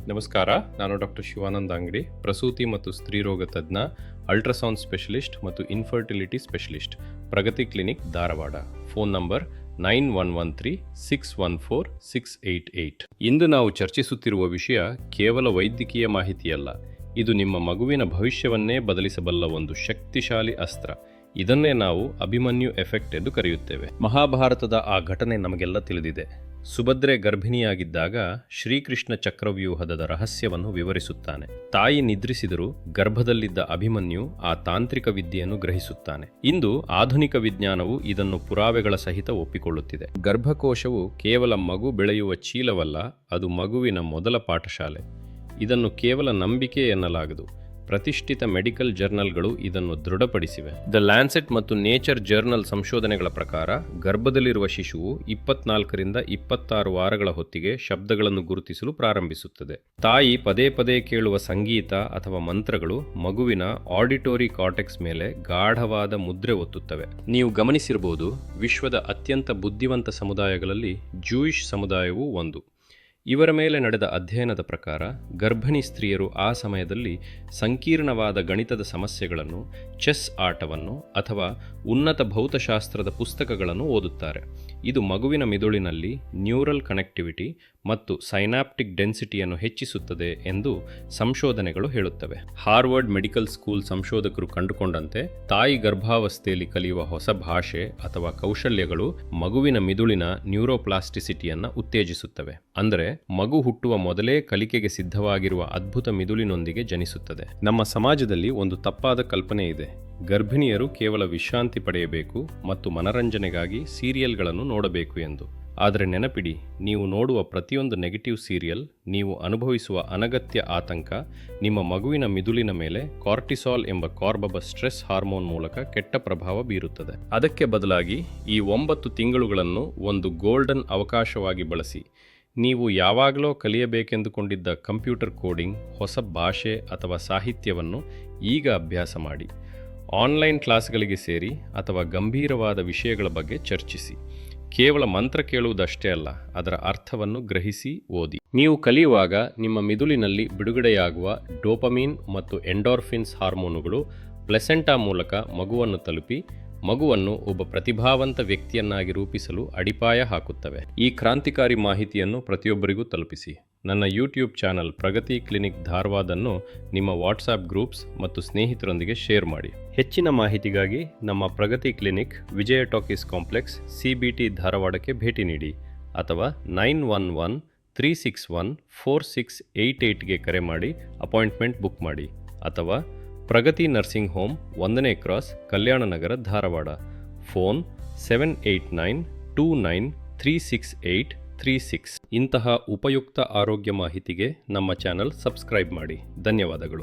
ನಮಸ್ಕಾರ, ನಾನು ಡಾಕ್ಟರ್ ಶಿವಾನಂದ ಅಂಗಡಿ, ಪ್ರಸೂತಿ ಮತ್ತು ಸ್ತ್ರೀರೋಗ ತಜ್ಞ, ಅಲ್ಟ್ರಾಸೌಂಡ್ ಸ್ಪೆಷಲಿಸ್ಟ್ ಮತ್ತು infertility specialist, Pragati clinic, Dharwad. Phone number 9113614688. ಇಂದು ನಾವು ಚರ್ಚಿಸುತ್ತಿರುವ ವಿಷಯ ಕೇವಲ ವೈದ್ಯಕೀಯ ಮಾಹಿತಿಯಲ್ಲ, ಇದು ನಿಮ್ಮ ಮಗುವಿನ ಭವಿಷ್ಯವನ್ನೇ ಬದಲಿಸಬಲ್ಲ ಒಂದು ಶಕ್ತಿಶಾಲಿ ಅಸ್ತ್ರ. ಇದನ್ನೇ ನಾವು ಅಭಿಮನ್ಯು ಎಫೆಕ್ಟ್ ಎಂದು ಕರೆಯುತ್ತೇವೆ. ಮಹಾಭಾರತದ ಆ ಘಟನೆ ನಮಗೆಲ್ಲ ತಿಳಿದಿದೆ. ಸುಭದ್ರೆ ಗರ್ಭಿಣಿಯಾಗಿದ್ದಾಗ ಶ್ರೀಕೃಷ್ಣ ಚಕ್ರವ್ಯೂಹದ ರಹಸ್ಯವನ್ನು ವಿವರಿಸುತ್ತಾನೆ. ತಾಯಿ ನಿದ್ರಿಸಿದರೂ ಗರ್ಭದಲ್ಲಿದ್ದ ಅಭಿಮನ್ಯು ಆ ತಾಂತ್ರಿಕ ವಿದ್ಯೆಯನ್ನು ಗ್ರಹಿಸುತ್ತಾನೆ. ಇಂದು ಆಧುನಿಕ ವಿಜ್ಞಾನವು ಇದನ್ನು ಪುರಾವೆಗಳ ಸಹಿತ ಒಪ್ಪಿಕೊಳ್ಳುತ್ತಿದೆ. ಗರ್ಭಕೋಶವು ಕೇವಲ ಮಗು ಬೆಳೆಯುವ ಚೀಲವಲ್ಲ, ಅದು ಮಗುವಿನ ಮೊದಲ ಪಾಠಶಾಲೆ. ಇದನ್ನು ಕೇವಲ ನಂಬಿಕೆ ಎನ್ನಲಾಗದು. ಪ್ರತಿಷ್ಠಿತ ಮೆಡಿಕಲ್ ಜರ್ನಲ್ಗಳು ಇದನ್ನು ದೃಢಪಡಿಸಿವೆ. ದ ಲ್ಯಾನ್ಸೆಟ್ ಮತ್ತು ನೇಚರ್ ಜರ್ನಲ್ ಸಂಶೋಧನೆಗಳ ಪ್ರಕಾರ ಗರ್ಭದಲ್ಲಿರುವ ಶಿಶುವು 24ರಿಂದ 26 ವಾರಗಳ ಹೊತ್ತಿಗೆ ಶಬ್ದಗಳನ್ನು ಗುರುತಿಸಲು ಪ್ರಾರಂಭಿಸುತ್ತದೆ. ತಾಯಿ ಪದೇ ಪದೇ ಕೇಳುವ ಸಂಗೀತ ಅಥವಾ ಮಂತ್ರಗಳು ಮಗುವಿನ ಆಡಿಟೋರಿ ಕಾರ್ಟೆಕ್ಸ್ ಮೇಲೆ ಗಾಢವಾದ ಮುದ್ರೆ ಒತ್ತುತ್ತವೆ. ನೀವು ಗಮನಿಸಿರಬಹುದು, ವಿಶ್ವದ ಅತ್ಯಂತ ಬುದ್ಧಿವಂತ ಸಮುದಾಯಗಳಲ್ಲಿ ಜೂಯಿಷ್ ಸಮುದಾಯವೂ ಒಂದು. ಇವರ ಮೇಲೆ ನಡೆದ ಅಧ್ಯಯನದ ಪ್ರಕಾರ ಗರ್ಭಿಣಿ ಸ್ತ್ರೀಯರು ಆ ಸಮಯದಲ್ಲಿ ಸಂಕೀರ್ಣವಾದ ಗಣಿತದ ಸಮಸ್ಯೆಗಳನ್ನು, ಚೆಸ್ ಆಟವನ್ನು ಅಥವಾ ಉನ್ನತ ಭೌತಶಾಸ್ತ್ರದ ಪುಸ್ತಕಗಳನ್ನು ಓದುತ್ತಾರೆ. ಇದು ಮಗುವಿನ ಮಿದುಳಿನಲ್ಲಿ ನ್ಯೂರಲ್ ಕನೆಕ್ಟಿವಿಟಿ ಮತ್ತು ಸೈನಾಪ್ಟಿಕ್ ಡೆನ್ಸಿಟಿಯನ್ನು ಹೆಚ್ಚಿಸುತ್ತದೆ ಎಂದು ಸಂಶೋಧನೆಗಳು ಹೇಳುತ್ತವೆ. ಹಾರ್ವರ್ಡ್ ಮೆಡಿಕಲ್ ಸ್ಕೂಲ್ ಸಂಶೋಧಕರು ಕಂಡುಕೊಂಡಂತೆ ತಾಯಿ ಗರ್ಭಾವಸ್ಥೆಯಲ್ಲಿ ಕಲಿಯುವ ಹೊಸ ಭಾಷೆ ಅಥವಾ ಕೌಶಲ್ಯಗಳು ಮಗುವಿನ ಮಿದುಳಿನ ನ್ಯೂರೋಪ್ಲಾಸ್ಟಿಸಿಟಿಯನ್ನು ಉತ್ತೇಜಿಸುತ್ತವೆ. ಅಂದರೆ ಮಗು ಹುಟ್ಟುವ ಮೊದಲೇ ಕಲಿಕೆಗೆ ಸಿದ್ಧವಾಗಿರುವ ಅದ್ಭುತ ಮಿದುಳಿನೊಂದಿಗೆ ಜನಿಸುತ್ತದೆ. ನಮ್ಮ ಸಮಾಜದಲ್ಲಿ ಒಂದು ತಪ್ಪಾದ ಕಲ್ಪನೆ ಇದೆ. ಗರ್ಭಿಣಿಯರು ಕೇವಲ ವಿಶ್ರಾಂತಿ ಪಡೆಯಬೇಕು ಮತ್ತು ಮನರಂಜನೆಗಾಗಿ ಸೀರಿಯಲ್ಗಳನ್ನು ನೋಡಬೇಕು ಎಂದು. ಆದರೆ ನೆನಪಿಡಿ, ನೀವು ನೋಡುವ ಪ್ರತಿಯೊಂದು ನೆಗೆಟಿವ್ ಸೀರಿಯಲ್, ನೀವು ಅನುಭವಿಸುವ ಅನಗತ್ಯ ಆತಂಕ ನಿಮ್ಮ ಮಗುವಿನ ಮಿದುಳಿನ ಮೇಲೆ ಕಾರ್ಟಿಸಾಲ್ ಎಂಬ ಕಾರ್ಬಬ ಸ್ಟ್ರೆಸ್ ಹಾರ್ಮೋನ್ ಮೂಲಕ ಕೆಟ್ಟ ಪ್ರಭಾವ ಬೀರುತ್ತದೆ. ಅದಕ್ಕೆ ಬದಲಾಗಿ ಈ 9 ತಿಂಗಳುಗಳನ್ನು ಒಂದು ಗೋಲ್ಡನ್ ಅವಕಾಶವಾಗಿ ಬಳಸಿ. ನೀವು ಯಾವಾಗಲೂ ಕಲಿಯಬೇಕೆಂದುಕೊಂಡಿದ್ದ ಕಂಪ್ಯೂಟರ್ ಕೋಡಿಂಗ್, ಹೊಸ ಭಾಷೆ ಅಥವಾ ಸಾಹಿತ್ಯವನ್ನು ಈಗ ಅಭ್ಯಾಸ ಮಾಡಿ. ಆನ್ಲೈನ್ ಕ್ಲಾಸ್ಗಳಿಗೆ ಸೇರಿ ಅಥವಾ ಗಂಭೀರವಾದ ವಿಷಯಗಳ ಬಗ್ಗೆ ಚರ್ಚಿಸಿ. ಕೇವಲ ಮಂತ್ರ ಕೇಳುವುದಷ್ಟೇ ಅಲ್ಲ, ಅದರ ಅರ್ಥವನ್ನು ಗ್ರಹಿಸಿ ಓದಿ. ನೀವು ಕಲಿಯುವಾಗ ನಿಮ್ಮ ಮಿದುಳಿನಲ್ಲಿ ಬಿಡುಗಡೆಯಾಗುವ ಡೋಪಮೀನ್ ಮತ್ತು ಎಂಡೋರ್ಫಿನ್ಸ್ ಹಾರ್ಮೋನುಗಳು ಪ್ಲೆಸೆಂಟಾ ಮೂಲಕ ಮಗುವನ್ನು ತಲುಪಿ ಮಗುವನ್ನು ಒಬ್ಬ ಪ್ರತಿಭಾವಂತ ವ್ಯಕ್ತಿಯನ್ನಾಗಿ ರೂಪಿಸಲು ಅಡಿಪಾಯ ಹಾಕುತ್ತವೆ. ಈ ಕ್ರಾಂತಿಕಾರಿ ಮಾಹಿತಿಯನ್ನು ಪ್ರತಿಯೊಬ್ಬರಿಗೂ ತಲುಪಿಸಿ. ನನ್ನ ಯೂಟ್ಯೂಬ್ ಚಾನಲ್ ಪ್ರಗತಿ ಕ್ಲಿನಿಕ್ ಧಾರವಾಡನ್ನು ನಿಮ್ಮ ವಾಟ್ಸಾಪ್ ಗ್ರೂಪ್ಸ್ ಮತ್ತು ಸ್ನೇಹಿತರೊಂದಿಗೆ ಶೇರ್ ಮಾಡಿ. ಹೆಚ್ಚಿನ ಮಾಹಿತಿಗಾಗಿ ನಮ್ಮ ಪ್ರಗತಿ ಕ್ಲಿನಿಕ್, ವಿಜಯ ಟಾಕೀಸ್ ಕಾಂಪ್ಲೆಕ್ಸ್, CBT ಧಾರವಾಡಕ್ಕೆ ಭೇಟಿ ನೀಡಿ ಅಥವಾ 9113614688ಗೆ ಕರೆ ಮಾಡಿ ಅಪಾಯಿಂಟ್ಮೆಂಟ್ ಬುಕ್ ಮಾಡಿ. ಅಥವಾ ಪ್ರಗತಿ ನರ್ಸಿಂಗ್ ಹೋಮ್, 1ನೇ ಕ್ರಾಸ್, ಕಲ್ಯಾಣ ನಗರ, ಧಾರವಾಡ. ಫೋನ್ 7892936836. ಇಂತಹ ಉಪಯುಕ್ತ ಆರೋಗ್ಯ ಮಾಹಿತಿಗೆ ನಮ್ಮ ಚಾನಲ್ ಸಬ್ಸ್ಕ್ರೈಬ್ ಮಾಡಿ. ಧನ್ಯವಾದಗಳು.